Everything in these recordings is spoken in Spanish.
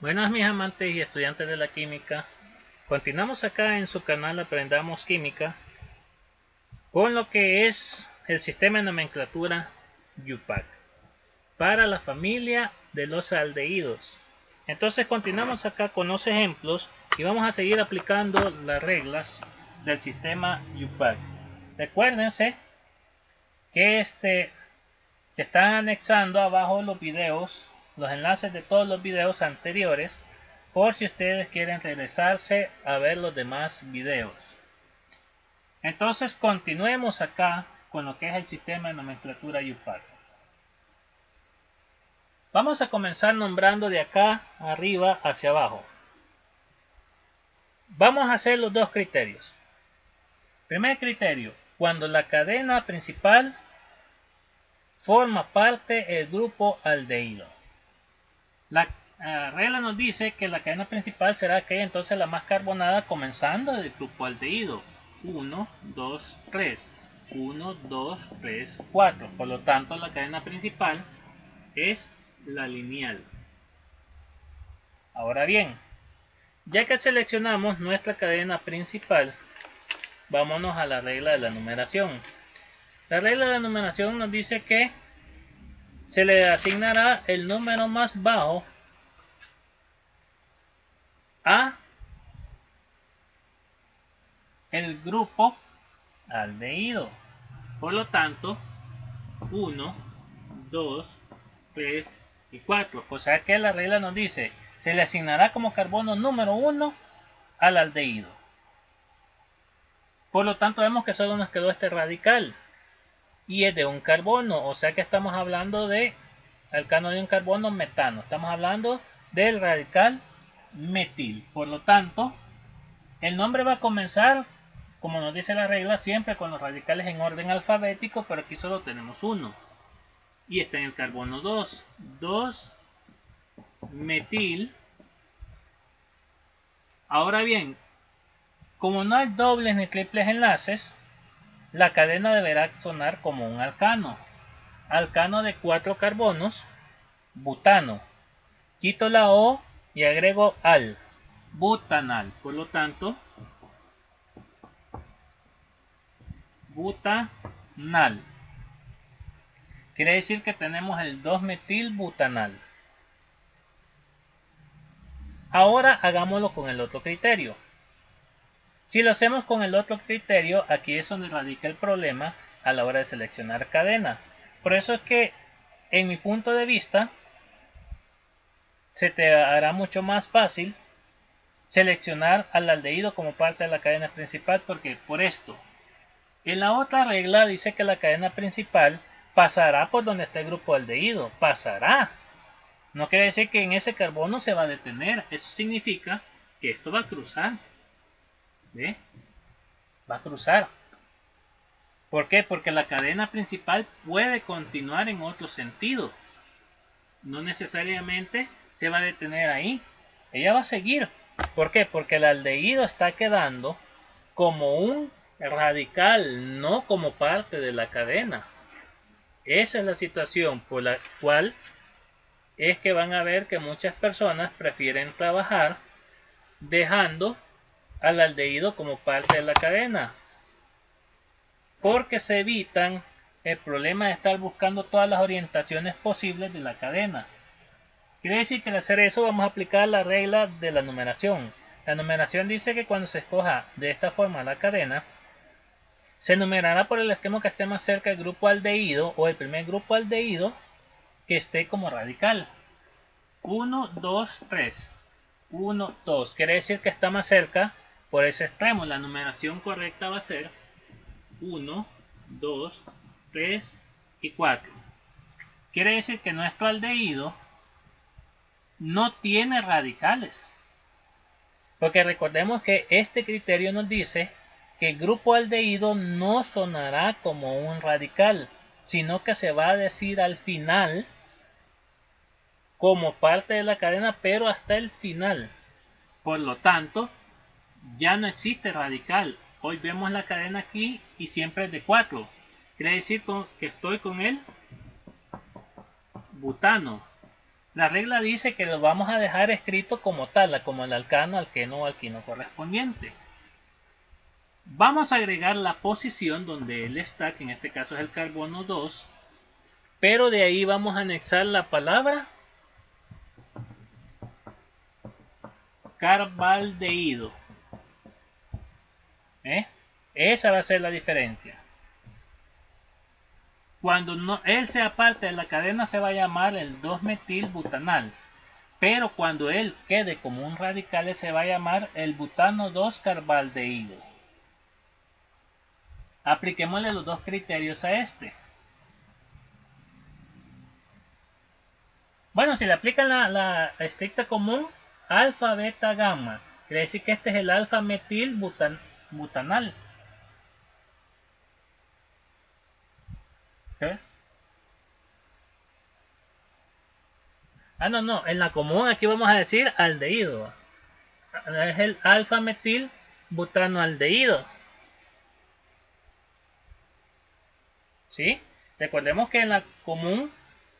Buenas mis amantes y estudiantes de la química. Continuamos acá en su canal Aprendamos Química con lo que es el sistema de nomenclatura UPAC para la familia de los aldehídos. Entonces continuamos acá con los ejemplos y vamos a seguir aplicando las reglas del sistema UPAC. Recuérdense que se están anexando abajo los videos, los enlaces de todos los videos anteriores, por si ustedes quieren regresarse a ver los demás videos. Entonces continuemos acá con lo que es el sistema de nomenclatura UPAC. Vamos a comenzar nombrando de acá arriba hacia abajo. Vamos a hacer los dos criterios. Primer criterio: cuando la cadena principal forma parte del grupo aldehído. La regla nos dice que la cadena principal será aquella entonces la más carbonada, comenzando del grupo aldehído. 1, 2, 3. 1, 2, 3, 4. Por lo tanto, la cadena principal es la lineal. Ahora bien, ya que seleccionamos nuestra cadena principal, vámonos a la regla de la numeración. La regla de la numeración nos dice que se le asignará el número más bajo a el grupo aldehído. Por lo tanto, 1, 2, 3 y 4. O sea que la regla nos dice, se le asignará como carbono número 1 al aldehído. Por lo tanto, vemos que solo nos quedó este radical y es de un carbono. O sea que estamos hablando de alcano de un carbono, metano. Estamos hablando del radical metil. Por lo tanto, el nombre va a comenzar, como nos dice la regla, siempre con los radicales en orden alfabético, pero aquí solo tenemos uno. Y está en el carbono 2. 2 metil. Ahora bien, como no hay dobles ni triples enlaces, la cadena deberá sonar como un alcano. Alcano de 4 carbonos, butano. Quito la O y agrego al, butanal. Por lo tanto, butanal. Quiere decir que tenemos el 2-metilbutanal. Ahora hagámoslo con el otro criterio. Si lo hacemos con el otro criterio, aquí es donde radica el problema a la hora de seleccionar cadena. Por eso es que, en mi punto de vista, se te hará mucho más fácil seleccionar al aldehído como parte de la cadena principal, porque por esto. En la otra regla dice que la cadena principal pasará por donde está el grupo aldehído. Pasará. No quiere decir que en ese carbono se va a detener. Eso significa que esto va a cruzar. ¿Ve? Va a cruzar. ¿Por qué? Porque la cadena principal puede continuar en otro sentido. No necesariamente se va a detener ahí. Ella va a seguir. ¿Por qué? Porque el aldehído está quedando como un radical, no como parte de la cadena. Esa es la situación por la cual es que van a ver que muchas personas prefieren trabajar dejando al aldehído como parte de la cadena, porque se evitan el problema de estar buscando todas las orientaciones posibles de la cadena. Quiere decir que al hacer eso vamos a aplicar la regla de la numeración. La numeración dice que cuando se escoja de esta forma la cadena, se numerará por el extremo que esté más cerca del grupo aldehído o el primer grupo aldehído que esté como radical. 1, 2, 3. 1, 2. Quiere decir que está más cerca por ese extremo. La numeración correcta va a ser 1, 2, 3 y 4. Quiere decir que nuestro aldehído no tiene radicales. Porque recordemos que este criterio nos dice que el grupo aldehído no sonará como un radical, sino que se va a decir al final como parte de la cadena, pero hasta el final. Por lo tanto, ya no existe radical. Hoy vemos la cadena aquí y siempre es de 4. Quiere decir que estoy con el butano. La regla dice que lo vamos a dejar escrito como tal, como el alcano, alqueno o alquino correspondiente. Vamos a agregar la posición donde él está, que en este caso es el carbono 2, pero de ahí vamos a anexar la palabra carbaldehído. Esa va a ser la diferencia. Cuando él sea parte de la cadena se va a llamar el 2-metilbutanal, pero cuando él quede como un radical se va a llamar el butano 2-carbaldehído. Apliquémosle los dos criterios a este. Bueno, si le aplican la estricta común, alfa, beta, gamma, quiere decir que este es el alfa metil butanal. ¿Eh? No, en la común aquí vamos a decir aldehído. Es el alfa metil butanoaldehído. ¿Sí? Recordemos que en la común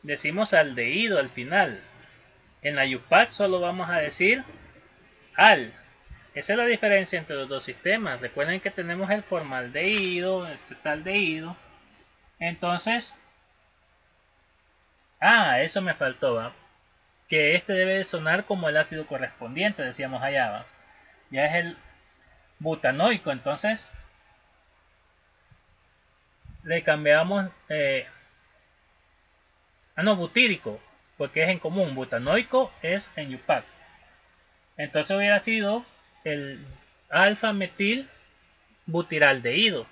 decimos aldehído al final. En la UPAC solo vamos a decir al. Esa es la diferencia entre los dos sistemas. Recuerden que tenemos el formaldehído, el cetaldehído. Entonces, eso me faltó, ¿va? Que este debe de sonar como el ácido correspondiente, decíamos allá, ¿va? Ya es el butanoico, entonces le cambiamos butírico, porque es en común. Butanoico es en UPAC. Entonces hubiera sido el alfa metil butiraldehído.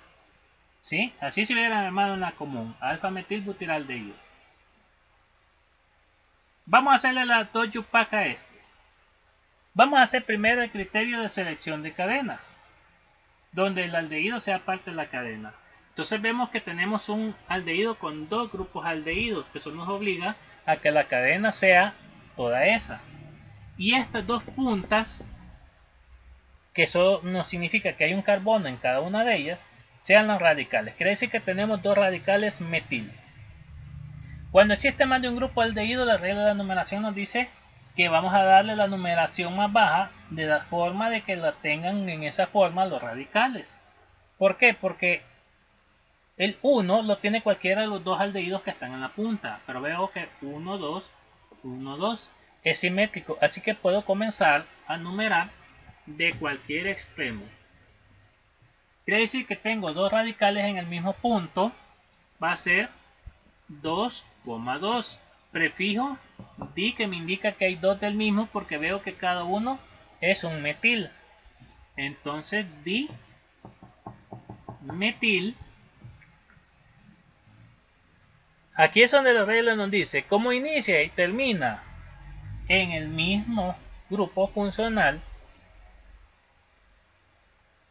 ¿Sí? Así se hubiera llamado en la común, alfa metil butiraldehído. Vamos a hacerle la 2 UPAC a este. Vamos a hacer primero el criterio de selección de cadena, donde el aldehído sea parte de la cadena. Entonces vemos que tenemos un aldehído con dos grupos aldehídos, que eso nos obliga a que la cadena sea toda esa. Y estas dos puntas, que eso nos significa que hay un carbono en cada una de ellas, sean los radicales. Quiere decir que tenemos dos radicales metil. Cuando existe más de un grupo aldehído, la regla de la numeración nos dice que vamos a darle la numeración más baja de la forma de que la tengan en esa forma los radicales. ¿Por qué? Porque el 1 lo tiene cualquiera de los dos aldehídos que están en la punta, pero veo que 1, 2, 1, 2 es simétrico, así que puedo comenzar a numerar de cualquier extremo. Quiere decir que tengo dos radicales en el mismo punto, va a ser 2,2. Prefijo di, que me indica que hay dos del mismo porque veo que cada uno es un metil. Entonces di metil. Aquí es donde la regla nos dice cómo inicia y termina en el mismo grupo funcional.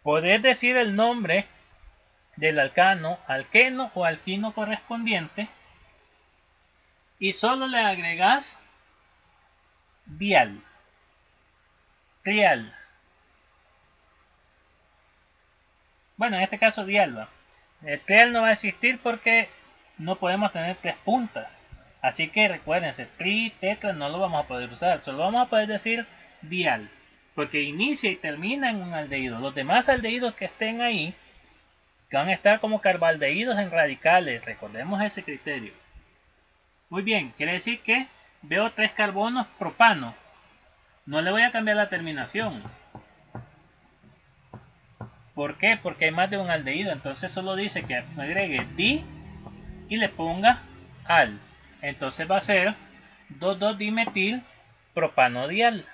Podés decir el nombre del alcano, alqueno o alquino correspondiente y solo le agregas dial, trial. Bueno, en este caso dial. El trial no va a existir porque no podemos tener tres puntas. Así que recuérdense, tri, tetra no lo vamos a poder usar. Solo vamos a poder decir dial, porque inicia y termina en un aldehído. Los demás aldehídos que estén ahí, que van a estar como carbaldehídos en radicales. Recordemos ese criterio. Muy bien, quiere decir que veo 3 carbonos propano. No le voy a cambiar la terminación. ¿Por qué? Porque hay más de un aldehído. Entonces solo dice que agregue di y le ponga al. Entonces va a ser 2,2-dimetil propanodial.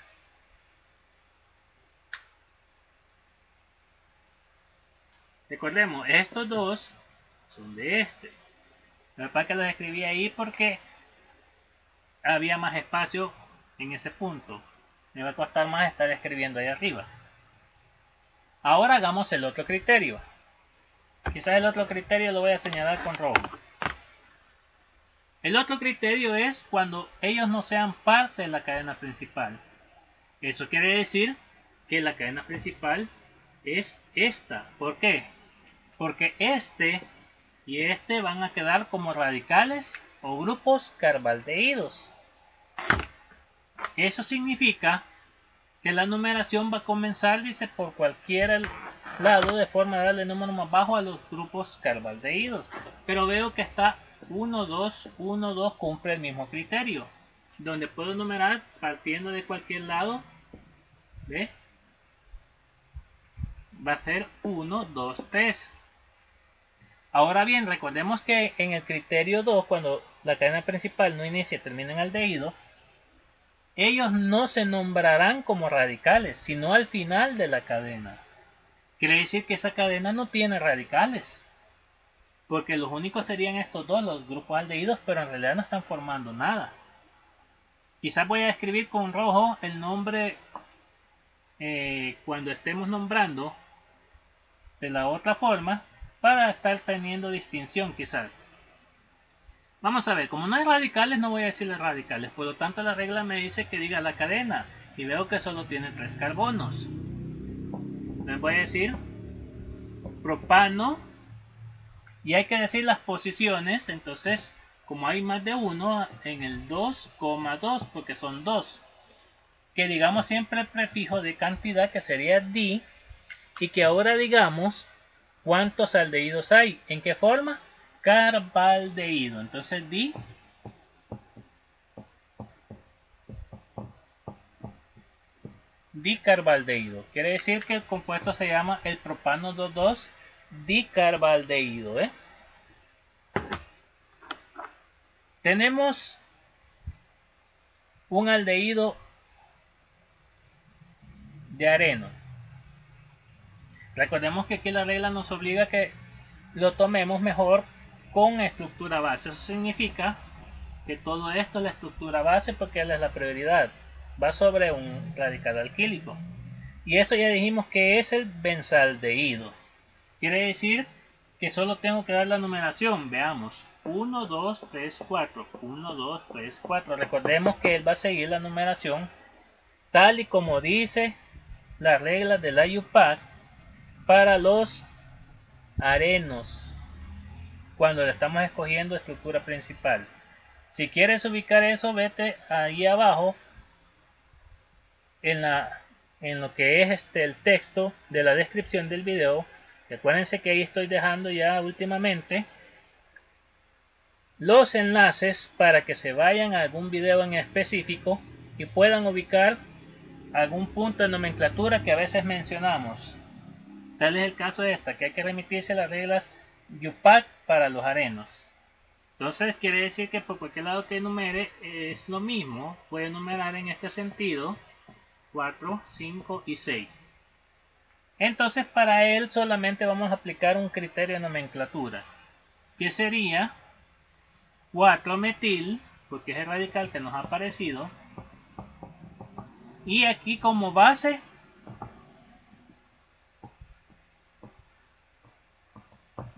Recordemos, estos dos son de este. Lo que pasa es que lo escribí ahí porque había más espacio en ese punto. Me va a costar más estar escribiendo ahí arriba. Ahora hagamos el otro criterio. Quizás el otro criterio lo voy a señalar con rojo. El otro criterio es cuando ellos no sean parte de la cadena principal. Eso quiere decir que la cadena principal es esta. ¿Por qué? Porque este y este van a quedar como radicales o grupos carbaldehídos. Eso significa que la numeración va a comenzar, dice, por cualquier lado de forma de darle número más bajo a los grupos carbaldehídos. Pero veo que está 1, 2, 1, 2, cumple el mismo criterio, donde puedo numerar partiendo de cualquier lado. ¿Ve? Va a ser 1, 2, 3. Ahora bien, recordemos que en el criterio 2, cuando la cadena principal no inicia y termina en aldehído, ellos no se nombrarán como radicales, sino al final de la cadena. Quiere decir que esa cadena no tiene radicales, porque los únicos serían estos dos, los grupos aldehídos, pero en realidad no están formando nada. Quizás voy a escribir con rojo el nombre cuando estemos nombrando de la otra forma, para estar teniendo distinción quizás. Vamos a ver, como no hay radicales no voy a decirle radicales, por lo tanto la regla me dice que diga la cadena y veo que solo tiene 3 carbonos. Les voy a decir propano y hay que decir las posiciones, entonces como hay más de uno en el 2,2 porque son 2, que digamos siempre el prefijo de cantidad que sería di y que ahora digamos cuántos aldehídos hay. ¿En qué forma? Carbaldehído. Entonces dicarbaldehído. Quiere decir que el compuesto se llama el propano 2,2 dicarbaldehído. Tenemos un aldehído de areno. Recordemos que aquí la regla nos obliga a que lo tomemos mejor con estructura base. Eso significa que todo esto es la estructura base porque es la prioridad. Va sobre un radical alquílico. Y eso ya dijimos que es el benzaldehído. Quiere decir que solo tengo que dar la numeración. Veamos. 1, 2, 3, 4. 1, 2, 3, 4. Recordemos que él va a seguir la numeración tal y como dice las reglas de la IUPAC para los arenos cuando le estamos escogiendo estructura principal. Si quieres ubicar eso, vete ahí abajo en lo que es el texto de la descripción del video. Recuérdense que ahí estoy dejando ya últimamente los enlaces para que se vayan a algún video en específico y puedan ubicar algún punto de nomenclatura que a veces mencionamos. Tal es el caso de esta, que hay que remitirse a las reglas IUPAC para los arenos. Entonces quiere decir que por cualquier lado que enumere es lo mismo. Puede enumerar en este sentido 4, 5 y 6. Entonces para él solamente vamos a aplicar un criterio de nomenclatura, que sería 4-metil, porque es el radical que nos ha aparecido, y aquí como base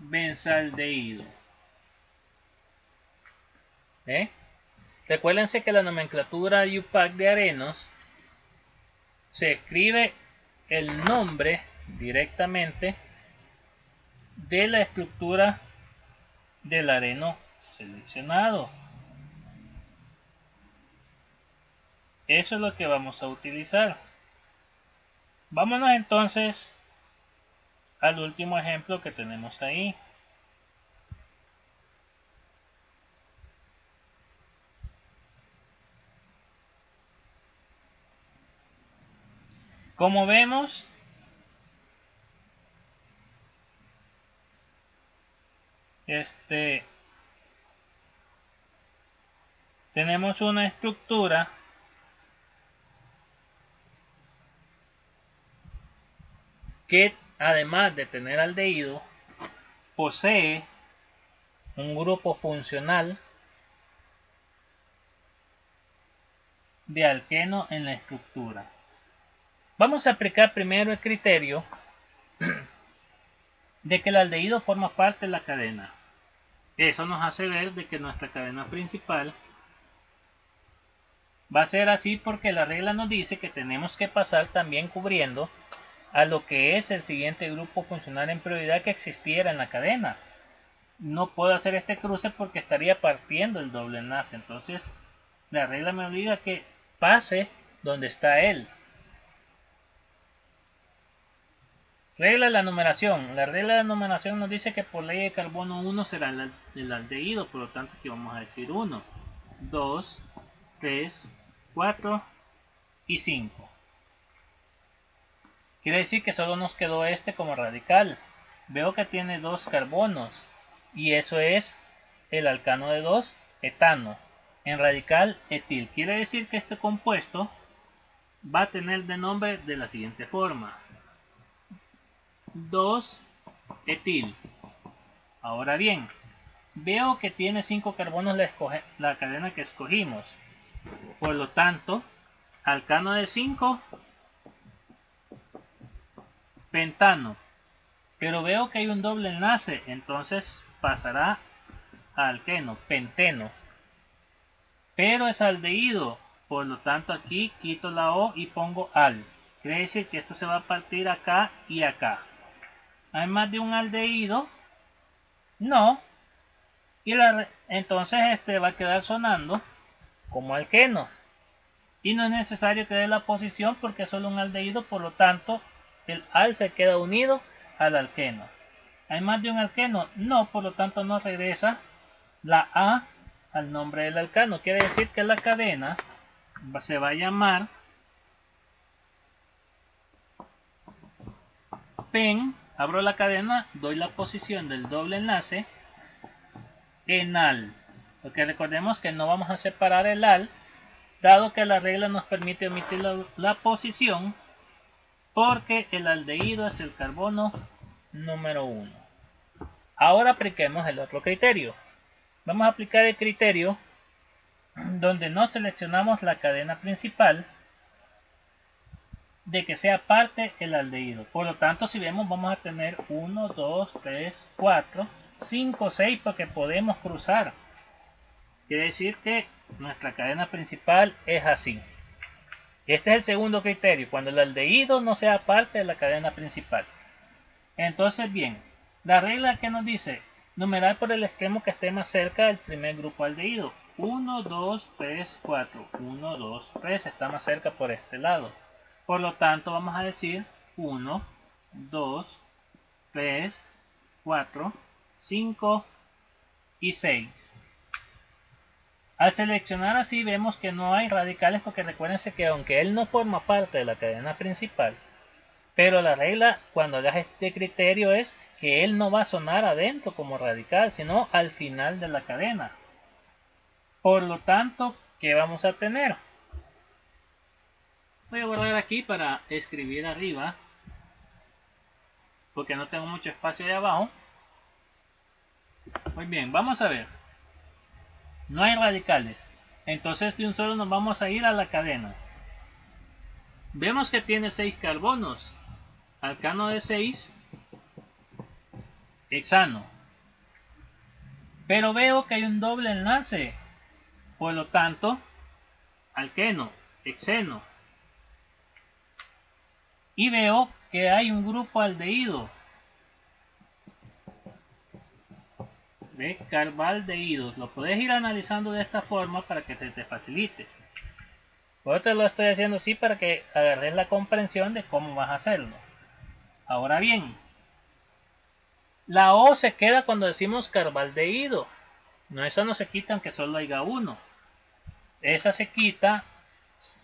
benzaldehído. Recuérdense que la nomenclatura IUPAC de arenos se escribe el nombre directamente de la estructura del areno seleccionado. Eso es lo que vamos a utilizar. Vámonos entonces al último ejemplo que tenemos ahí. Como vemos, tenemos una estructura que además de tener aldehído posee un grupo funcional de alqueno en la estructura. Vamos a aplicar primero el criterio de que el aldehído forma parte de la cadena. Eso nos hace ver de que nuestra cadena principal va a ser así porque la regla nos dice que tenemos que pasar también cubriendo a lo que es el siguiente grupo funcional en prioridad que existiera en la cadena. No puedo hacer este cruce porque estaría partiendo el doble enlace. Entonces la regla me obliga a que pase donde está él. Regla de la numeración. La regla de la numeración nos dice que por ley de carbono 1 será el aldehído, por lo tanto aquí vamos a decir 1, 2, 3, 4 y 5. Quiere decir que solo nos quedó este como radical. Veo que tiene 2 carbonos y eso es el alcano de 2, etano. En radical etil. Quiere decir que este compuesto va a tener de nombre de la siguiente forma: 2-etil. Ahora bien, veo que tiene 5 carbonos la cadena que escogimos. Por lo tanto, alcano de 5, pentano. Pero veo que hay un doble enlace, entonces pasará a alqueno, penteno. Pero es aldehído, por lo tanto aquí quito la O y pongo al. Quiere decir que esto se va a partir acá y acá. ¿Hay más de un aldehído? No. Y entonces este va a quedar sonando como alqueno. Y no es necesario que dé la posición porque es solo un aldehído, por lo tanto el al se queda unido al alqueno. ¿Hay más de un alqueno? No, por lo tanto no regresa la A al nombre del alcano. Quiere decir que la cadena se va a llamar pen, abro la cadena, doy la posición del doble enlace, enal. Porque recordemos que no vamos a separar el al, dado que la regla nos permite omitir la posición, porque el aldehído es el carbono número 1. Ahora apliquemos el otro criterio. Vamos a aplicar el criterio donde no seleccionamos la cadena principal de que sea parte el aldehído. Por lo tanto, si vemos, vamos a tener 1, 2, 3, 4, 5, 6, porque podemos cruzar. Quiere decir que nuestra cadena principal es así. Este es el segundo criterio, cuando el aldehído no sea parte de la cadena principal. Entonces, bien, la regla que nos dice numerar por el extremo que esté más cerca del primer grupo aldehído. 1, 2, 3, 4. 1, 2, 3 está más cerca por este lado. Por lo tanto, vamos a decir 1, 2, 3, 4, 5 y 6. Al seleccionar así vemos que no hay radicales, porque recuérdense que aunque él no forma parte de la cadena principal, pero la regla cuando hagas este criterio es que él no va a sonar adentro como radical, sino al final de la cadena. Por lo tanto, ¿qué vamos a tener? Voy a borrar aquí para escribir arriba, porque no tengo mucho espacio ahí abajo. Muy bien, vamos a ver. No hay radicales. Entonces de un solo nos vamos a ir a la cadena. Vemos que tiene 6 carbonos. Alcano de 6, hexano. Pero veo que hay un doble enlace. Por lo tanto, alqueno, hexeno. Y veo que hay un grupo aldehído. De carbaldehídos. Lo puedes ir analizando de esta forma para que te facilite. Por eso te lo estoy haciendo así para que agarres la comprensión de cómo vas a hacerlo. Ahora bien, la O se queda cuando decimos carbaldehído. No, esa no se quita aunque solo haya uno. Esa se quita,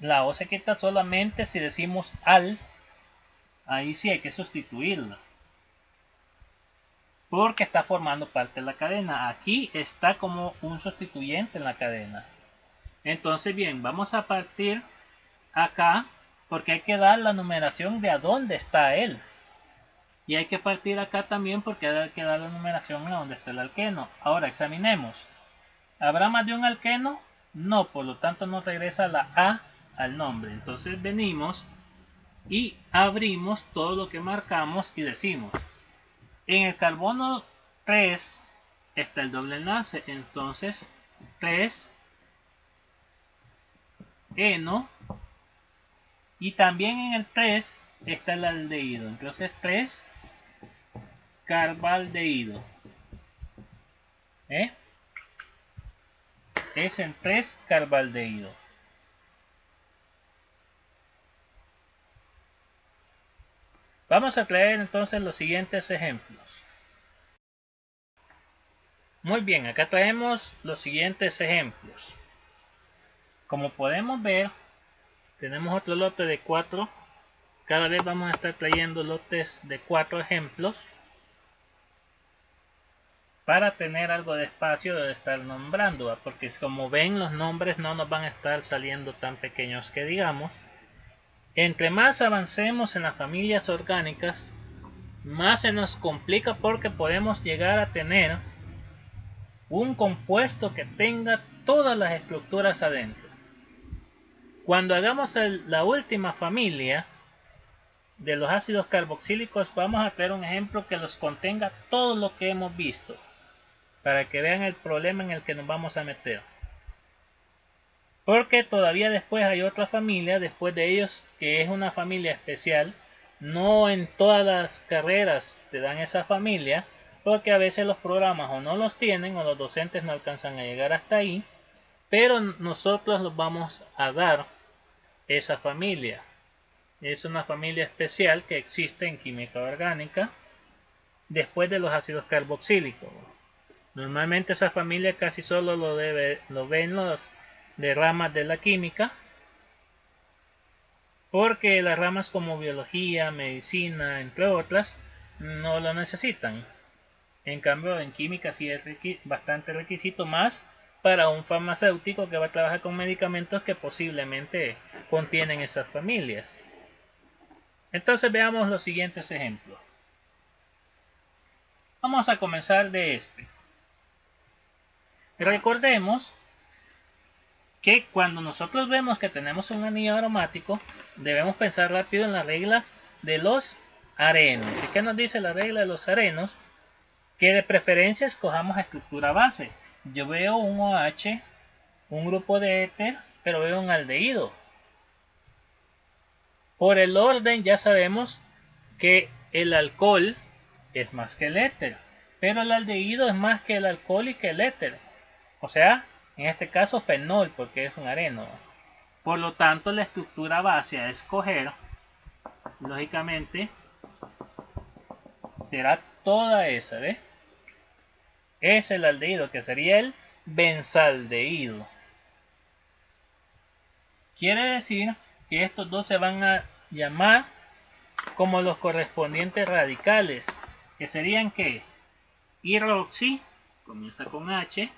la O se quita solamente si decimos al. Ahí sí hay que sustituirla, porque está formando parte de la cadena. Aquí está como un sustituyente en la cadena. Entonces bien, vamos a partir acá, porque hay que dar la numeración de a dónde está él. Y hay que partir acá también porque hay que dar la numeración a donde está el alqueno. Ahora examinemos. ¿Habrá más de un alqueno? No, por lo tanto no regresa la A al nombre. Entonces venimos y abrimos todo lo que marcamos y decimos: en el carbono 3 está el doble enlace, entonces 3 eno, y también en el 3 está el aldehído, entonces 3 carbaldehído. Es en 3 carbaldehído. Vamos a traer entonces los siguientes ejemplos. Muy bien, acá traemos los siguientes ejemplos. Como podemos ver, tenemos otro lote de 4. Cada vez vamos a estar trayendo lotes de 4 ejemplos para tener algo de espacio de estar nombrando, porque como ven, los nombres no nos van a estar saliendo tan pequeños que digamos. Entre más avancemos en las familias orgánicas, más se nos complica porque podemos llegar a tener un compuesto que tenga todas las estructuras adentro. Cuando hagamos la última familia de los ácidos carboxílicos, vamos a tener un ejemplo que los contenga todo lo que hemos visto, para que vean el problema en el que nos vamos a meter. Porque todavía después hay otra familia después de ellos, que es una familia especial. No en todas las carreras te dan esa familia, porque a veces los programas o no los tienen o los docentes no alcanzan a llegar hasta ahí, pero nosotros los vamos a dar esa familia. Es una familia especial que existe en química orgánica después de los ácidos carboxílicos. Normalmente esa familia casi solo lo ven los de ramas de la química, porque las ramas como biología, medicina, entre otras, no lo necesitan. En cambio, en química sí es bastante requisito, más para un farmacéutico que va a trabajar con medicamentos que posiblemente contienen esas familias. Entonces veamos los siguientes ejemplos. Vamos a comenzar de este. Recordemos que cuando nosotros vemos que tenemos un anillo aromático, debemos pensar rápido en la regla de los arenos. ¿Y qué nos dice la regla de los arenos? Que de preferencia escojamos estructura base. Yo veo un OH, un grupo de éter, pero veo un aldehído. Por el orden ya sabemos que el alcohol es más que el éter, pero el aldehído es más que el alcohol y que el éter. O sea, en este caso fenol, porque es un areno. Por lo tanto, la estructura base a escoger, lógicamente, será toda esa, ¿ves? Es el aldehído, que sería el benzaldehído. Quiere decir que estos dos se van a llamar como los correspondientes radicales, que serían que hidroxi, comienza con H,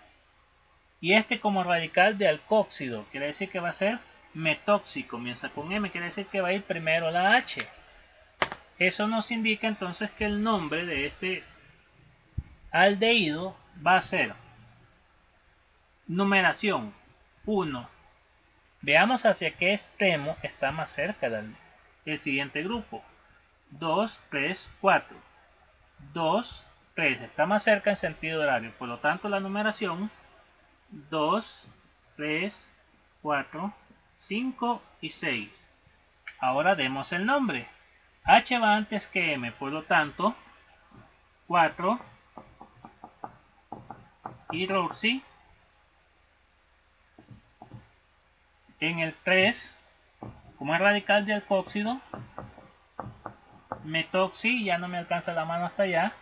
y este como radical de alcóxido, quiere decir que va a ser metoxi, comienza con M, quiere decir que va a ir primero la H. Eso nos indica entonces que el nombre de este aldehído va a ser numeración 1. Veamos hacia qué extremo está más cerca el siguiente grupo. 2, 3, 4. 2, 3. Está más cerca en sentido horario. Por lo tanto, la numeración 2, 3, 4, 5 y 6. Ahora demos el nombre. H va antes que M. Por lo tanto, 4 hidroxi. En el 3, como es radical de alcóxido, metoxi, ya no me alcanza la mano hasta allá.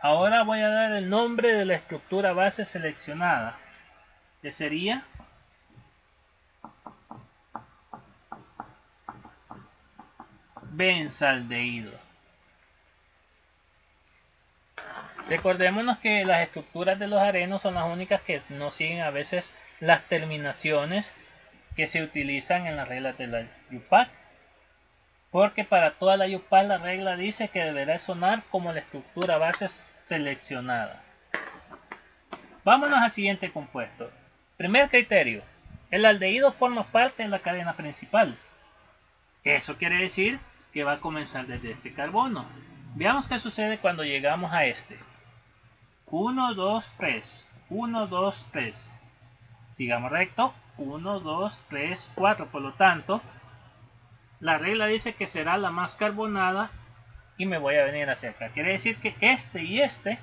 Ahora voy a dar el nombre de la estructura base seleccionada, que sería benzaldehído. Recordémonos que las estructuras de los arenos son las únicas que no siguen a veces las terminaciones que se utilizan en las reglas de la UPAC, porque para toda la UPAC la regla dice que deberá sonar como la estructura base seleccionada. Vámonos al siguiente compuesto. Primer criterio: el aldehído forma parte de la cadena principal. Eso quiere decir que va a comenzar desde este carbono. Veamos qué sucede cuando llegamos a este. 1, 2, 3. 1, 2, 3. Sigamos recto. 1, 2, 3, 4. Por lo tanto, la regla dice que será la más carbonada y me voy a venir hacia acá. Quiere decir que este y este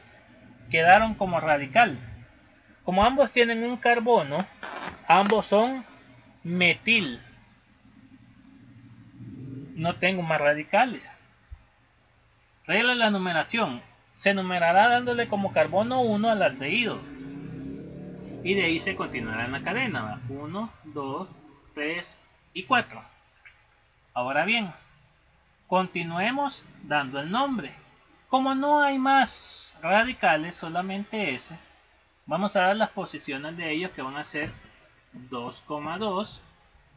quedaron como radical. Como ambos tienen un carbono, ambos son metil. No tengo más radicales. Regla de la numeración. Se numerará dándole como carbono 1 al aldehído. Y de ahí se continuará en la cadena. 1, 2, 3 y 4. Ahora bien, continuemos dando el nombre. Como no hay más radicales, solamente ese, vamos a dar las posiciones de ellos, que van a ser 2,2,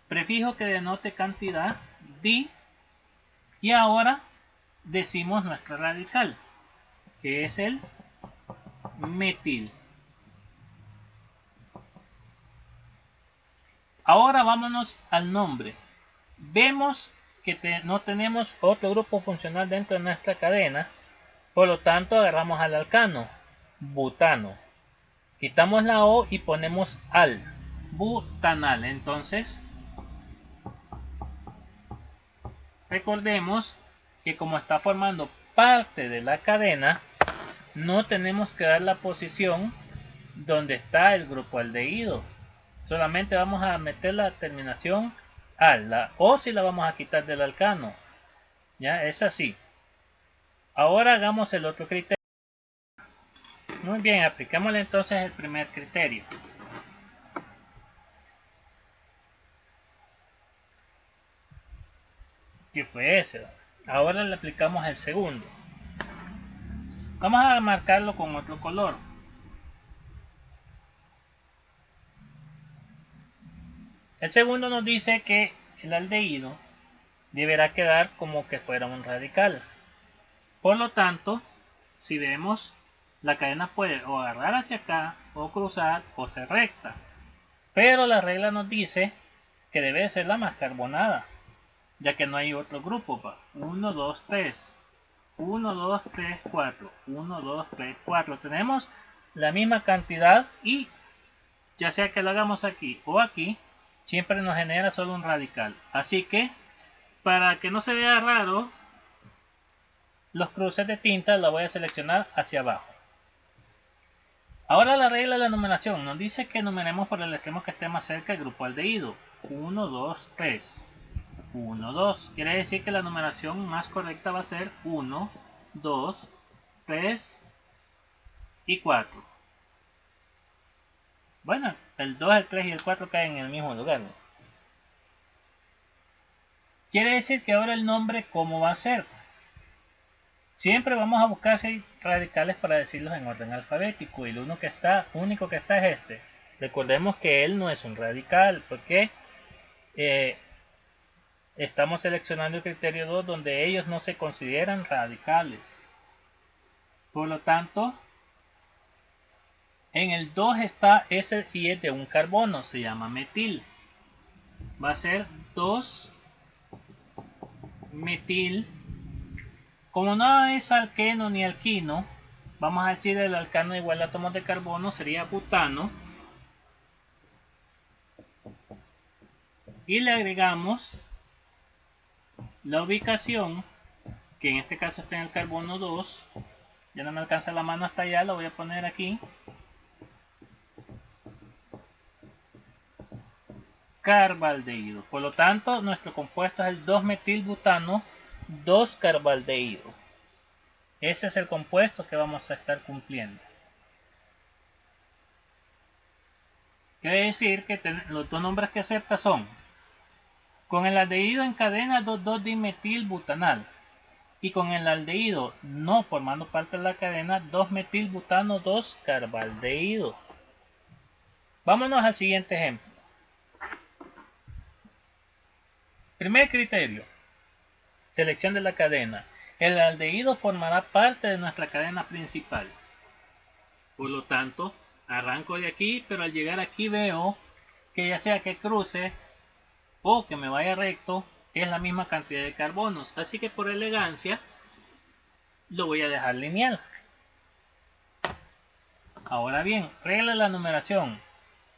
prefijo que denote cantidad, di, y ahora decimos nuestro radical, que es el metil. Ahora vámonos al nombre. Vemos que no tenemos otro grupo funcional dentro de nuestra cadena, por lo tanto agarramos al alcano, butano. Quitamos la O y ponemos al, butanal. Entonces, recordemos que como está formando parte de la cadena, no tenemos que dar la posición donde está el grupo aldehído. Solamente vamos a meter la terminación al. La O si la vamos a quitar del alcano. Ya, es así. Ahora hagamos el otro criterio. Muy bien, aplicémosle entonces el primer criterio. Que fue ese. Ahora le aplicamos el segundo. Vamos a marcarlo con otro color. El segundo nos dice que el aldehído deberá quedar como que fuera un radical. Por lo tanto, si vemos, la cadena puede o agarrar hacia acá, o cruzar, o ser recta. Pero la regla nos dice que debe ser la más carbonada, ya que no hay otro grupo. 1, 2, 3. 1, 2, 3, 4. 1, 2, 3, 4. Tenemos la misma cantidad y ya sea que lo hagamos aquí o aquí, siempre nos genera solo un radical. Así que, para que no se vea raro, los cruces de tinta los voy a seleccionar hacia abajo. Ahora la regla de la numeración nos dice que numeremos por el extremo que esté más cerca del grupo aldehído. 1, 2, 3. 1, 2. Quiere decir que la numeración más correcta va a ser 1, 2, 3 y 4. Bueno, el 2, el 3 y el 4 caen en el mismo lugar, ¿no? Quiere decir que ahora el nombre, ¿cómo va a ser? Siempre vamos a buscar 6 radicales para decirlos en orden alfabético, y el único que está es este. Recordemos que él no es un radical, porque estamos seleccionando el criterio 2, donde ellos no se consideran radicales. Por lo tanto, en el 2 está ese y es de un carbono, se llama metil. Va a ser 2 metil. Como no es alqueno ni alquino, vamos a decir el alcano igual a átomos de carbono, sería butano. Y le agregamos la ubicación, que en este caso está en el carbono 2. Ya no me alcanza la mano hasta allá, lo voy a poner aquí. Carbaldehído. Por lo tanto, nuestro compuesto es el 2-metilbutano 2-carbaldehído. Ese es el compuesto que vamos a estar cumpliendo. Quiere decir que los dos nombres que acepta son: con el aldehído en cadena 2,2-dimetilbutanal, y con el aldehído no formando parte de la cadena 2-metilbutano 2-carbaldehído. Vámonos al siguiente ejemplo. Primer criterio: selección de la cadena. El aldehído formará parte de nuestra cadena principal. Por lo tanto, arranco de aquí, pero al llegar aquí veo que ya sea que cruce o que me vaya recto, es la misma cantidad de carbonos. Así que por elegancia lo voy a dejar lineal. Ahora bien, regla de la numeración.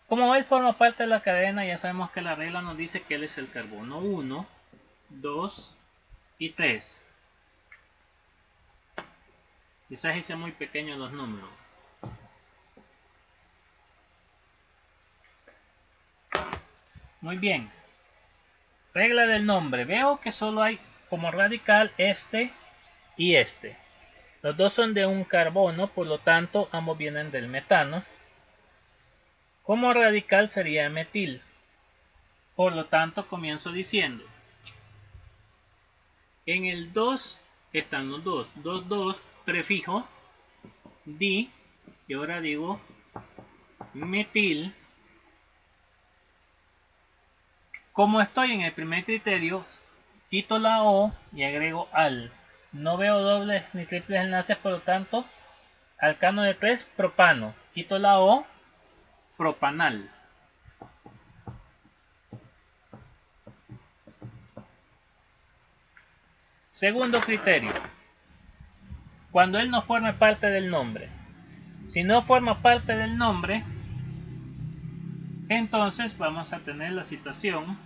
Como él forma parte de la cadena, ya sabemos que la regla nos dice que él es el carbono 1, 2 y 3. Quizás hice muy pequeños los números. Muy bien. Regla del nombre. Veo que solo hay como radical este y este. Los dos son de un carbono, por lo tanto ambos vienen del metano. Como radical sería metil. Por lo tanto comienzo diciendo, en el 2 están los dos, 2 prefijo di, y ahora digo metil. Como estoy en el primer criterio, quito la O y agrego al. No veo dobles ni triples enlaces, por lo tanto, alcano de 3, propano. Quito la O, propanal. Segundo criterio, cuando él no forma parte del nombre. Si no forma parte del nombre, entonces vamos a tener la situación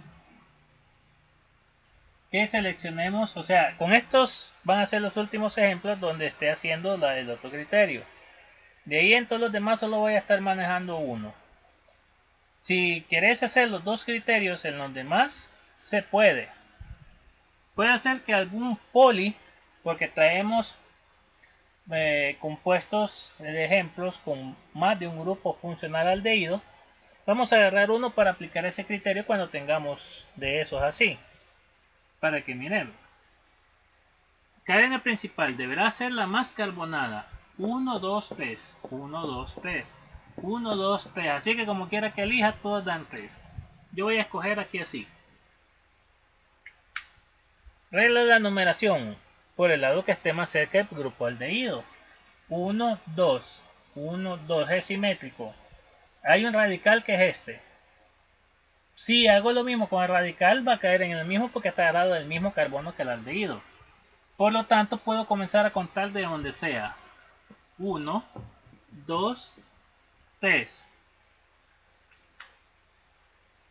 que seleccionemos, o sea, con estos van a ser los últimos ejemplos donde esté haciendo el otro criterio. De ahí en todos los demás solo voy a estar manejando uno. Si querés hacer los dos criterios en los demás, se puede. Puede ser que algún poli, porque traemos compuestos de ejemplos con más de un grupo funcional aldehído, vamos a agarrar uno para aplicar ese criterio cuando tengamos de esos así. Para que miren, cadena principal deberá ser la más carbonada. 1, 2, 3, 1, 2, 3, 1, 2, 3. Así que como quiera que elija, todos dan 3. Yo voy a escoger aquí así. Regla de la numeración. Por el lado que esté más cerca del grupo aldehído. 1, 2, 1, 2. Es simétrico. Hay un radical que es este. Si hago lo mismo con el radical, va a caer en el mismo porque está agarrado del mismo carbono que el aldehído. Por lo tanto, puedo comenzar a contar de donde sea. 1, 2, 3.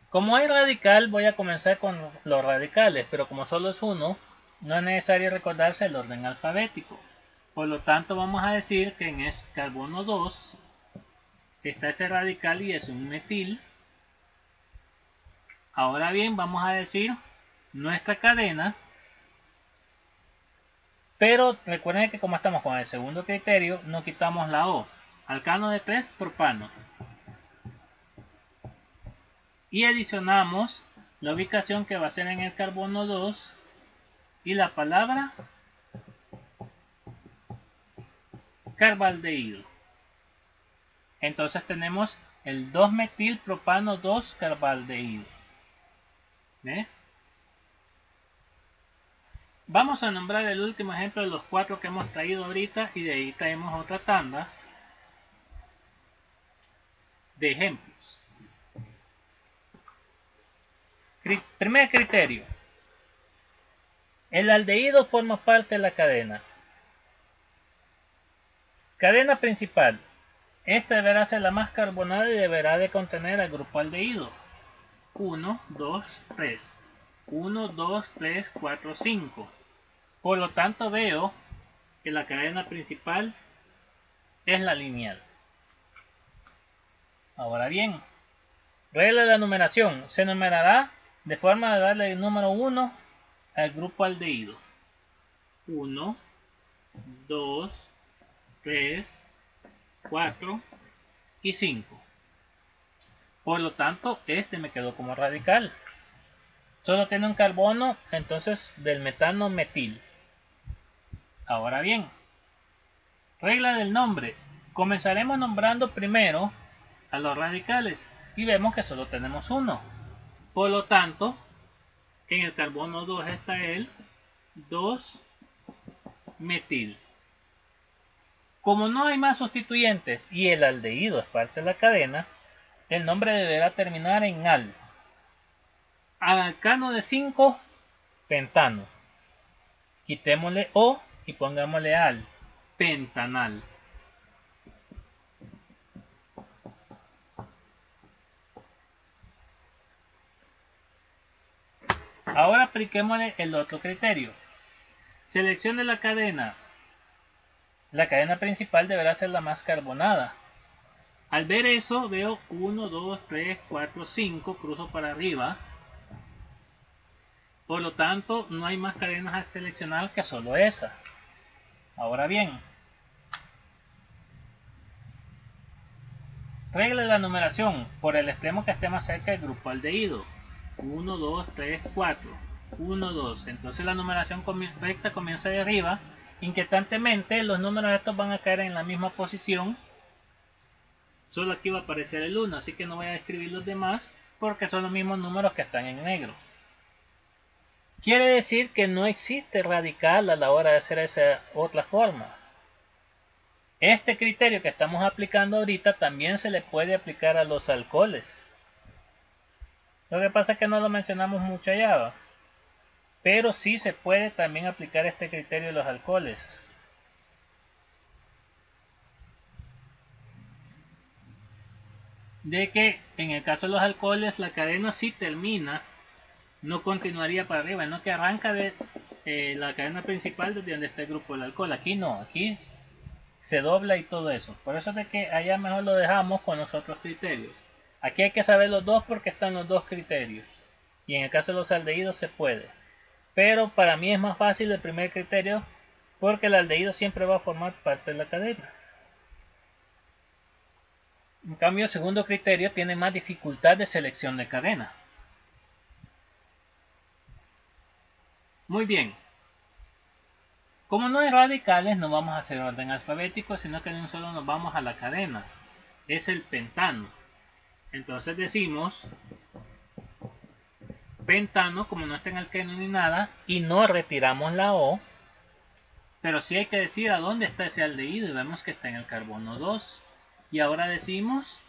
Como hay radical, voy a comenzar con los radicales, pero como solo es uno, no es necesario recordarse el orden alfabético. Por lo tanto, vamos a decir que en este carbono 2 está ese radical y es un metil. Ahora bien, vamos a decir nuestra cadena, pero recuerden que como estamos con el segundo criterio, no quitamos la O. Alcano de 3, propano. Y adicionamos la ubicación que va a ser en el carbono 2 y la palabra carbaldehído. Entonces tenemos el 2-metil propano 2 carbaldehído. ¿Ve? Vamos a nombrar el último ejemplo de los 4 que hemos traído ahorita y de ahí traemos otra tanda de ejemplos. Primer criterio. El aldehído forma parte de la cadena. Cadena principal. Esta deberá ser la más carbonada y deberá de contener al grupo aldehído. 1, 2, 3. 1, 2, 3, 4, 5. Por lo tanto veo que la cadena principal es la lineal. Ahora bien, regla de la numeración. Se numerará de forma de darle el número 1 al grupo aldehído. 1, 2, 3, 4 y 5. Por lo tanto, este me quedó como radical. Solo tiene un carbono, entonces del metano metil. Ahora bien, regla del nombre. Comenzaremos nombrando primero a los radicales y vemos que solo tenemos uno. Por lo tanto, en el carbono 2 está el 2-metil. Como no hay más sustituyentes y el aldehído es parte de la cadena, el nombre deberá terminar en al. Alcano de 5, pentano. Quitémosle O y pongámosle al, pentanal. Ahora apliquémosle el otro criterio. Seleccione la cadena. La cadena principal deberá ser la más carbonada. Al ver eso, veo 1, 2, 3, 4, 5, cruzo para arriba. Por lo tanto, no hay más cadenas a seleccionar que solo esa. Ahora bien, Regla de la numeración por el extremo que esté más cerca del grupo aldehído. 1, 2, 3, 4. 1, 2. Entonces la numeración recta comienza de arriba. Inquietantemente los números estos van a caer en la misma posición. Solo aquí va a aparecer el 1, así que no voy a escribir los demás porque son los mismos números que están en negro. Quiere decir que no existe radical a la hora de hacer esa otra forma. Este criterio que estamos aplicando ahorita también se le puede aplicar a los alcoholes. Lo que pasa es que no lo mencionamos mucho allá, pero sí se puede también aplicar este criterio a los alcoholes. De que en el caso de los alcoholes la cadena sí termina, no continuaría para arriba, no que arranca de la cadena principal desde donde está el grupo del alcohol. Aquí no, aquí se dobla y todo eso. Por eso es de que allá mejor lo dejamos con los otros criterios. Aquí hay que saber los dos porque están los dos criterios. Y en el caso de los aldehídos se puede. Pero para mí es más fácil el primer criterio porque el aldehído siempre va a formar parte de la cadena. En cambio el segundo criterio tiene más dificultad de selección de cadena. Muy bien. Como no hay radicales no vamos a hacer orden alfabético, sino que de un solo nos vamos a la cadena. Es el pentano. Entonces decimos pentano, como no está en alqueno ni nada, y no retiramos la O, pero sí hay que decir a dónde está ese aldehído y vemos que está en el carbono 2. Y ahora decimos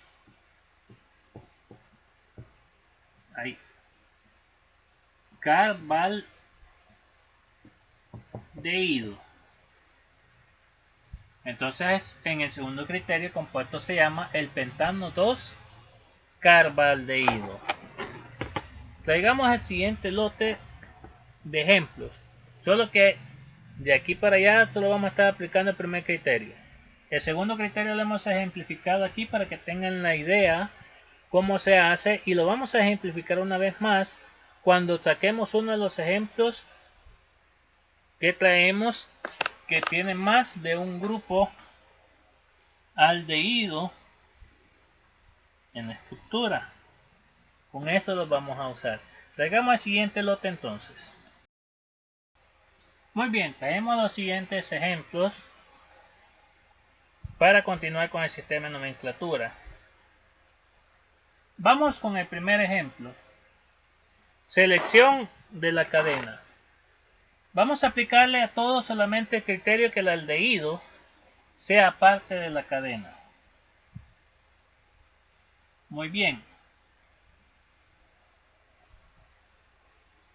ahí, carbaldehído. Entonces en el segundo criterio el compuesto se llama el pentano 2 carbaldehído. Traigamos el siguiente lote de ejemplos, solo que de aquí para allá solo vamos a estar aplicando el primer criterio. El segundo criterio lo hemos ejemplificado aquí para que tengan la idea cómo se hace, y lo vamos a ejemplificar una vez más cuando saquemos uno de los ejemplos que traemos que tiene más de un grupo aldehído en la estructura. Con eso lo vamos a usar. Traigamos el siguiente lote entonces. Muy bien, traemos los siguientes ejemplos para continuar con el sistema de nomenclatura. Vamos con el primer ejemplo. Selección de la cadena. Vamos a aplicarle a todo solamente el criterio que el aldehído sea parte de la cadena. Muy bien.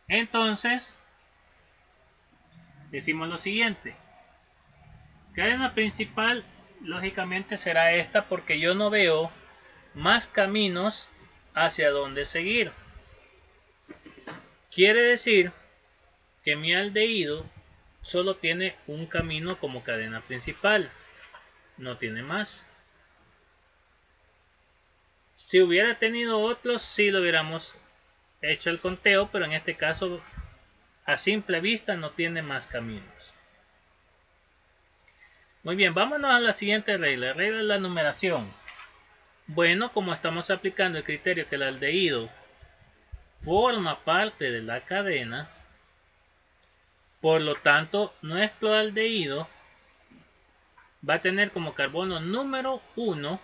Entonces, decimos lo siguiente. Cadena principal, lógicamente será esta porque yo no veo más caminos hacia donde seguir. Quiere decir que mi aldehído solo tiene un camino como cadena principal, no tiene más. Si hubiera tenido otros, sí lo hubiéramos hecho el conteo, pero en este caso a simple vista no tiene más caminos. Muy bien, vámonos a la siguiente regla, regla de la numeración. Bueno, como estamos aplicando el criterio que el aldehído forma parte de la cadena, por lo tanto nuestro aldehído va a tener como carbono número 1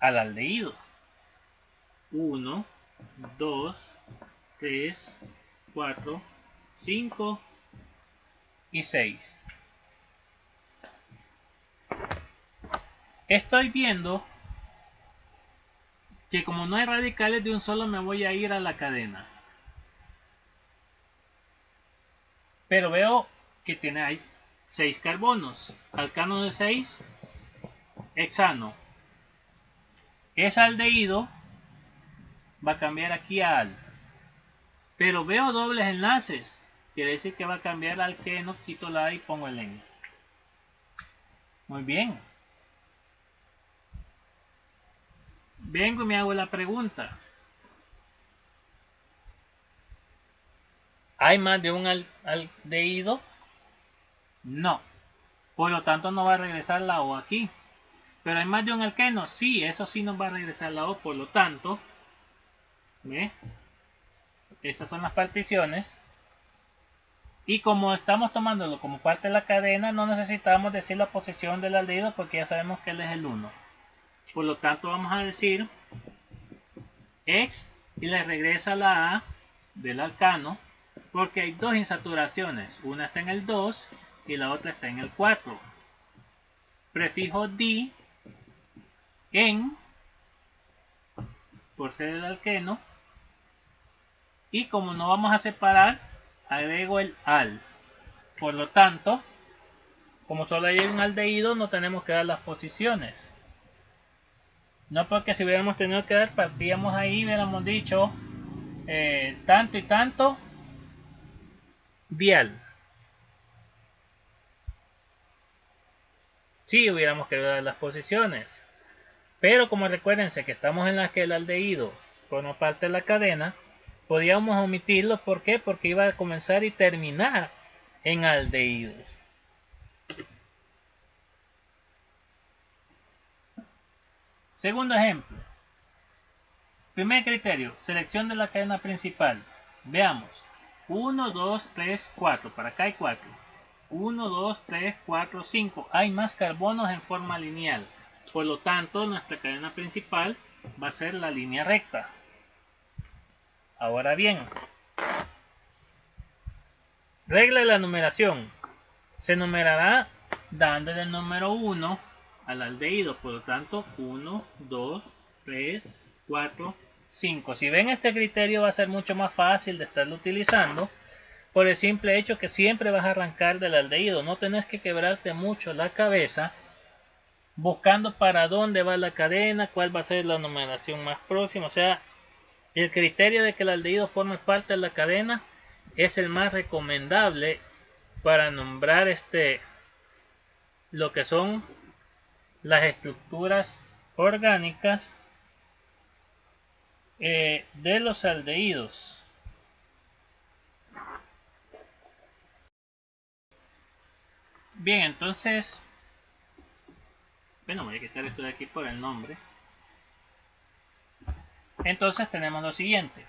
al aldehído. 1, 2, 3, 4, 5 y 6. Estoy viendo que como no hay radicales de un solo me voy a ir a la cadena. Pero veo que tiene ahí 6 carbonos. Alcano de 6, hexano. Ese aldehído va a cambiar aquí a al. Pero veo dobles enlaces. Quiere decir que va a cambiar al alqueno, quito la A y pongo el N. Muy bien. Vengo y me hago la pregunta. ¿Hay más de un aldehído? No. Por lo tanto no va a regresar la O aquí. Pero hay más de un alqueno, sí, eso sí nos va a regresar la O. Por lo tanto, ¿ve? Esas son las particiones. Y como estamos tomándolo como parte de la cadena, no necesitamos decir la posición del aldehído porque ya sabemos que él es el 1. Por lo tanto vamos a decir X y le regresa la A del alcano porque hay dos insaturaciones. Una está en el 2 y la otra está en el 4. Prefijo D en por ser el alqueno. Y como no vamos a separar, agrego el al. Por lo tanto, como solo hay un aldehído, no tenemos que dar las posiciones. No, porque si hubiéramos tenido que dar, partíamos ahí, hubiéramos dicho tanto y tanto dial. Sí, hubiéramos querido dar las posiciones. Pero como recuérdense que estamos en la que el aldehído forma parte de la cadena, podíamos omitirlo. ¿Por qué? Porque iba a comenzar y terminar en aldehídos. Segundo ejemplo. Primer criterio, selección de la cadena principal. Veamos. 1, 2, 3, 4. Para acá hay 4. 1, 2, 3, 4, 5. Hay más carbonos en forma lineal. Por lo tanto, nuestra cadena principal va a ser la línea recta. Ahora bien, regla de la numeración. Se numerará dándole el número 1 al aldehído. Por lo tanto, 1, 2, 3, 4, 5. Si ven, este criterio va a ser mucho más fácil de estarlo utilizando por el simple hecho que siempre vas a arrancar del aldehído. No tenés que quebrarte mucho la cabeza buscando para dónde va la cadena, cuál va a ser la numeración más próxima. O sea, el criterio de que el aldehído forme parte de la cadena es el más recomendable para nombrar lo que son las estructuras orgánicas de los aldehídos. Bien, entonces, bueno, voy a quitar esto de aquí por el nombre. Entonces tenemos lo siguiente.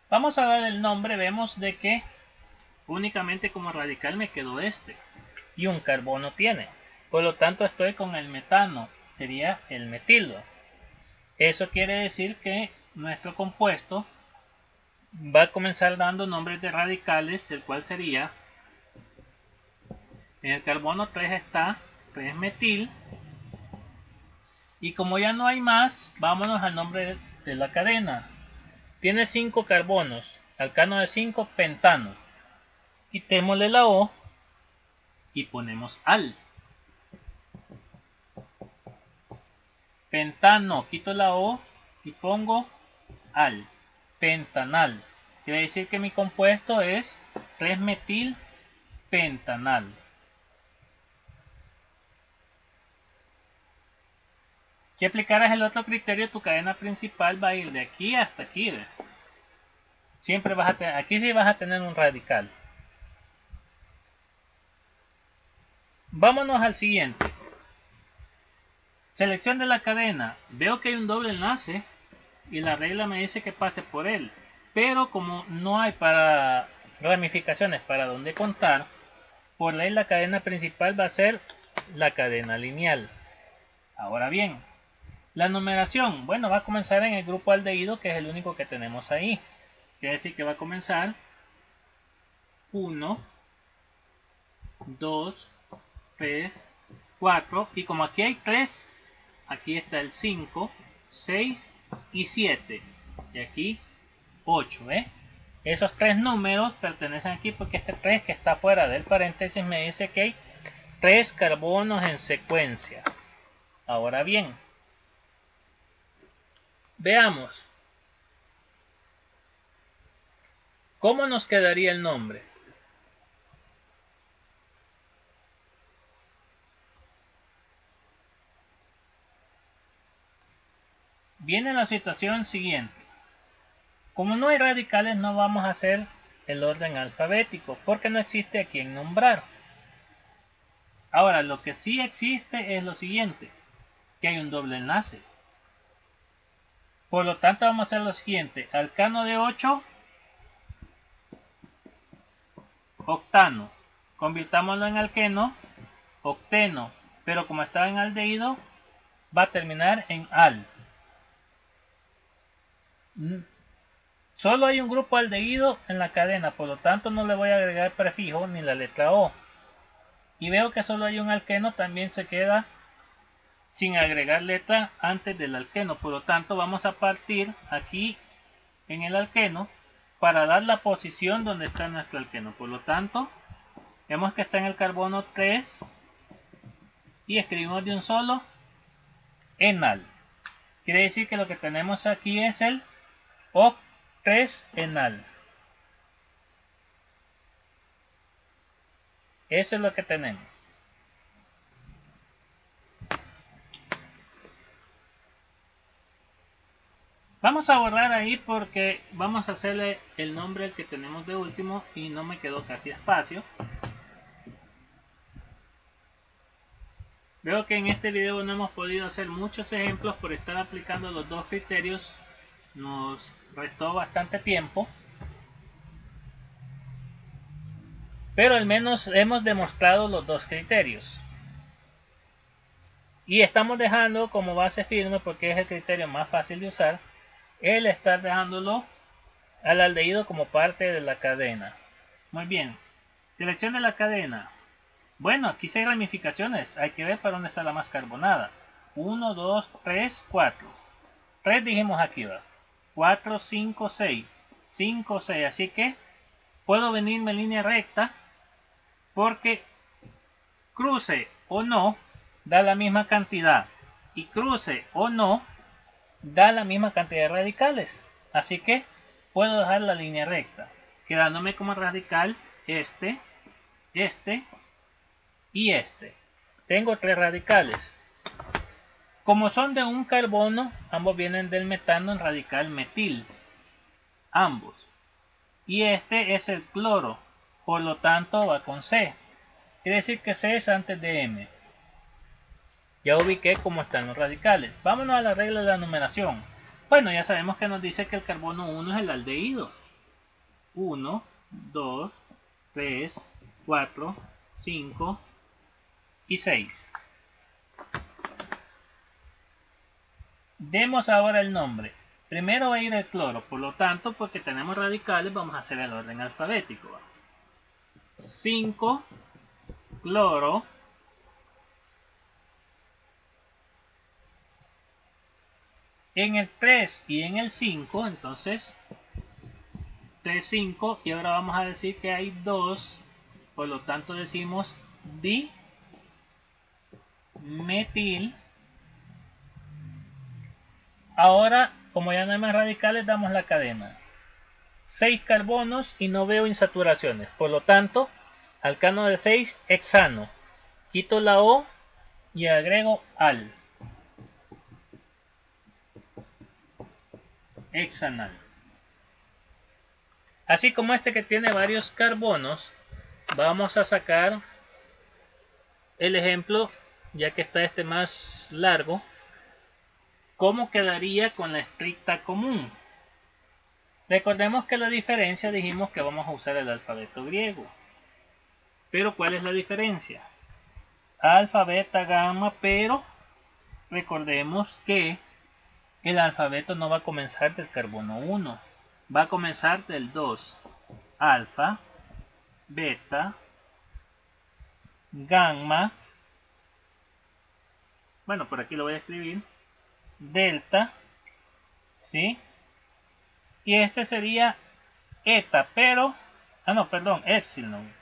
Vamos a dar el nombre, vemos de que únicamente como radical me quedó este. Y un carbono tiene. Por lo tanto estoy con el metano, sería el metilo. Eso quiere decir que nuestro compuesto va a comenzar dando nombres de radicales, el cual sería, en el carbono 3 está 3-metil, y como ya no hay más, vámonos al nombre de la cadena. Tiene 5 carbonos, alcano de 5, pentano. Quitémosle la O y ponemos al. Pentano, quito la O y pongo al. Pentanal. Quiere decir que mi compuesto es 3-metil pentanal. Si aplicaras el otro criterio, tu cadena principal va a ir de aquí hasta aquí. ¿Ves? Siempre vas a tener, aquí sí vas a tener un radical. Vámonos al siguiente. Selección de la cadena. Veo que hay un doble enlace y la regla me dice que pase por él. Pero como no hay para ramificaciones para donde contar, por ley la cadena principal va a ser la cadena lineal. Ahora bien, la numeración, bueno, va a comenzar en el grupo aldehído, que es el único que tenemos ahí. Quiere decir que va a comenzar 1, 2, 3, 4. Y como aquí hay 3, aquí está el 5, 6 y 7. Y aquí 8, ¿ves? Esos 3 números pertenecen aquí porque este 3 que está fuera del paréntesis me dice que hay 3 carbonos en secuencia. Ahora bien, veamos. ¿Cómo nos quedaría el nombre? Viene la situación siguiente. Como no hay radicales, no vamos a hacer el orden alfabético porque no existe a quien nombrar. Ahora, lo que sí existe es lo siguiente, que hay un doble enlace. Por lo tanto, vamos a hacer lo siguiente: alcano de 8, octano. Convirtámoslo en alqueno, octeno. Pero como está en aldehído, va a terminar en al. Solo hay un grupo aldehído en la cadena, por lo tanto no le voy a agregar prefijo ni la letra O. Y veo que solo hay un alqueno, también se queda sin agregar letra antes del alqueno. Por lo tanto, vamos a partir aquí en el alqueno para dar la posición donde está nuestro alqueno. Por lo tanto, vemos que está en el carbono 3 y escribimos de un solo enal. Quiere decir que lo que tenemos aquí es el oct-3 enal. Eso es lo que tenemos. Vamos a borrar ahí porque vamos a hacerle el nombre al que tenemos de último y no me quedó casi espacio. Veo que en este video no hemos podido hacer muchos ejemplos por estar aplicando los dos criterios. Nos restó bastante tiempo. Pero al menos hemos demostrado los dos criterios. Y estamos dejando como base firme, porque es el criterio más fácil de usar, el estar dejándolo al aldehído como parte de la cadena. Muy bien. Selección de la cadena. Bueno, aquí sí hay ramificaciones. Hay que ver para dónde está la más carbonada. 1, 2, 3, 4. 3 dijimos aquí, va. 4, 5, 6. 5, 6. Así que puedo venirme en línea recta porque cruce o no da la misma cantidad. Y cruce o no da la misma cantidad de radicales. Así que puedo dejar la línea recta, quedándome como radical este y este. Tengo 3 radicales. Como son de un carbono, ambos vienen del metano en radical metil. Ambos. Y este es el cloro, por lo tanto va con C. Quiere decir que C es antes de M. Ya ubiqué cómo están los radicales. Vámonos a la regla de la numeración. Bueno, ya sabemos que nos dice que el carbono 1 es el aldehído. 1, 2, 3, 4, 5 y 6. Demos ahora el nombre. Primero va a ir el cloro, por lo tanto, porque tenemos radicales, vamos a hacer el orden alfabético. 5 cloro. En el 3 y en el 5, entonces 3, 5, y ahora vamos a decir que hay 2, por lo tanto decimos dimetil. Ahora, como ya no hay más radicales, damos la cadena. 6 carbonos y no veo insaturaciones, por lo tanto, alcano de 6, hexano. Quito la O y agrego al. Hexanal. Así como este que tiene varios carbonos, vamos a sacar el ejemplo, ya que está este más largo, cómo quedaría con la estricta común. Recordemos que la diferencia dijimos que vamos a usar el alfabeto griego. Pero ¿cuál es la diferencia? Alfa, beta, gamma, pero recordemos que el alfabeto no va a comenzar del carbono 1, va a comenzar del 2. Alfa, beta, gamma, bueno, por aquí lo voy a escribir, delta, ¿sí? Y este sería eta, pero, no, perdón, epsilon.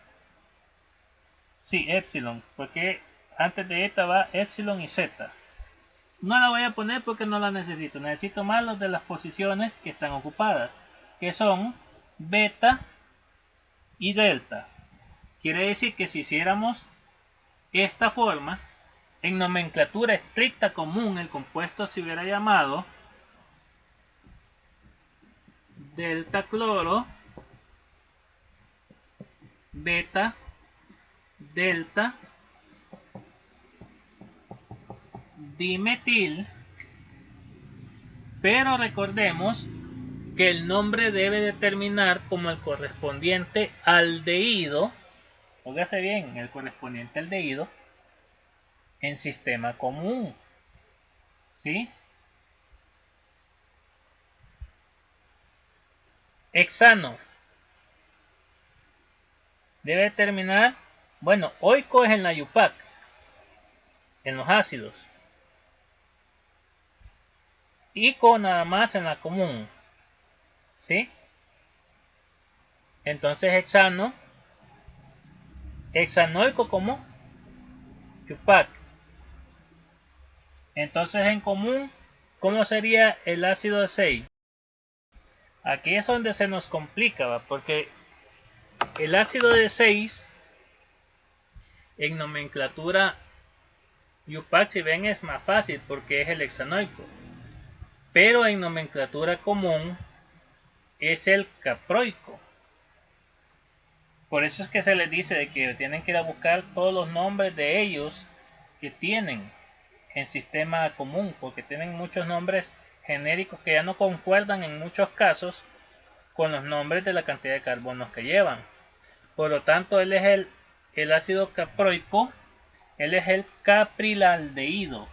Sí, epsilon, porque antes de eta va epsilon y z. No la voy a poner porque no la necesito. Necesito más los de las posiciones que están ocupadas, que son beta y delta. Quiere decir que si hiciéramos esta forma, en nomenclatura estricta común, el compuesto se hubiera llamado delta cloro, beta, delta, dimetil, pero recordemos que el nombre debe de terminar como el correspondiente aldehído, póngase bien, el correspondiente aldehído en sistema común, ¿sí? Hexano debe terminar, bueno, oico es en la Yupac, en los ácidos, ico nada más en la común, ¿sí? Entonces hexano, hexanoico como Yupac. Entonces en común, ¿cómo sería el ácido de 6? Aquí es donde se nos complica, ¿va? Porque el ácido de 6 en nomenclatura Yupac, si ven, es más fácil porque es el hexanoico, pero en nomenclatura común es el caproico. Por eso es que se les dice de que tienen que ir a buscar todos los nombres de ellos que tienen en sistema común, porque tienen muchos nombres genéricos que ya no concuerdan en muchos casos con los nombres de la cantidad de carbonos que llevan. Por lo tanto, él es el ácido caproico, él es el caprilaldehído.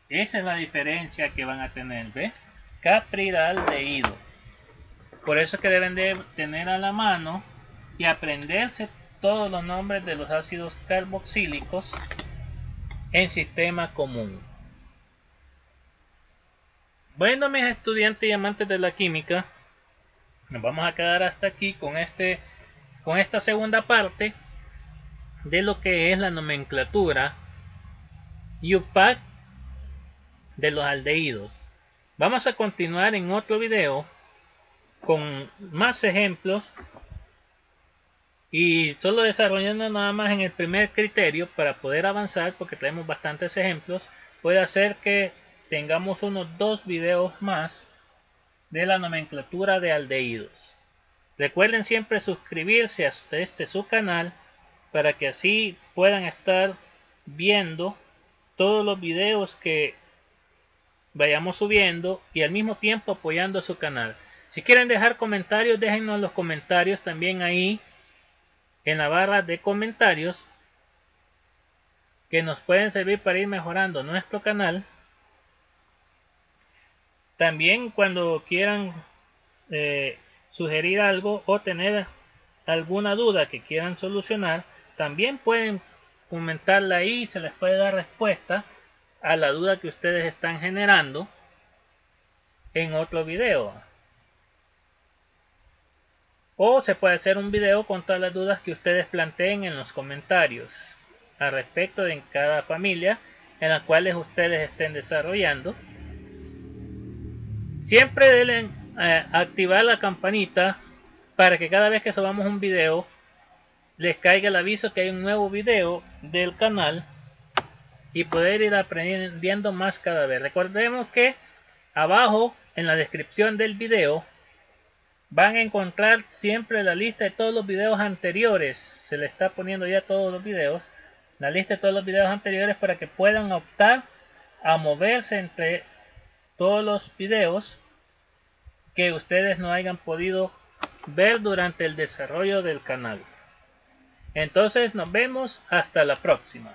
Esa es la diferencia que van a tener, ¿ve? Caprilaldehído. Por eso que deben de tener a la mano y aprenderse todos los nombres de los ácidos carboxílicos en sistema común. Bueno, mis estudiantes y amantes de la química, nos vamos a quedar hasta aquí con esta segunda parte de lo que es la nomenclatura Yupac de los aldehídos. Vamos a continuar en otro video con más ejemplos y solo desarrollando nada más en el primer criterio para poder avanzar, porque tenemos bastantes ejemplos. Puede hacer que tengamos unos 2 videos más de la nomenclatura de aldehídos. Recuerden siempre suscribirse a su canal para que así puedan estar viendo todos los videos que vayamos subiendo y al mismo tiempo apoyando a su canal. Si quieren dejar comentarios, déjennos los comentarios también ahí en la barra de comentarios, que nos pueden servir para ir mejorando nuestro canal. También cuando quieran sugerir algo o tener alguna duda que quieran solucionar, también pueden comentarla ahí y se les puede dar respuesta a la duda que ustedes están generando en otro video. O se puede hacer un video con todas las dudas que ustedes planteen en los comentarios al respecto de cada familia en las cuales ustedes estén desarrollando. Siempre deben activar la campanita para que cada vez que subamos un video les caiga el aviso que hay un nuevo video del canal y poder ir aprendiendo más cada vez. Recordemos que abajo en la descripción del video van a encontrar siempre la lista de todos los videos anteriores. Se le está poniendo ya todos los videos, la lista de todos los videos anteriores, para que puedan optar a moverse entre todos los videos que ustedes no hayan podido ver durante el desarrollo del canal. Entonces nos vemos hasta la próxima.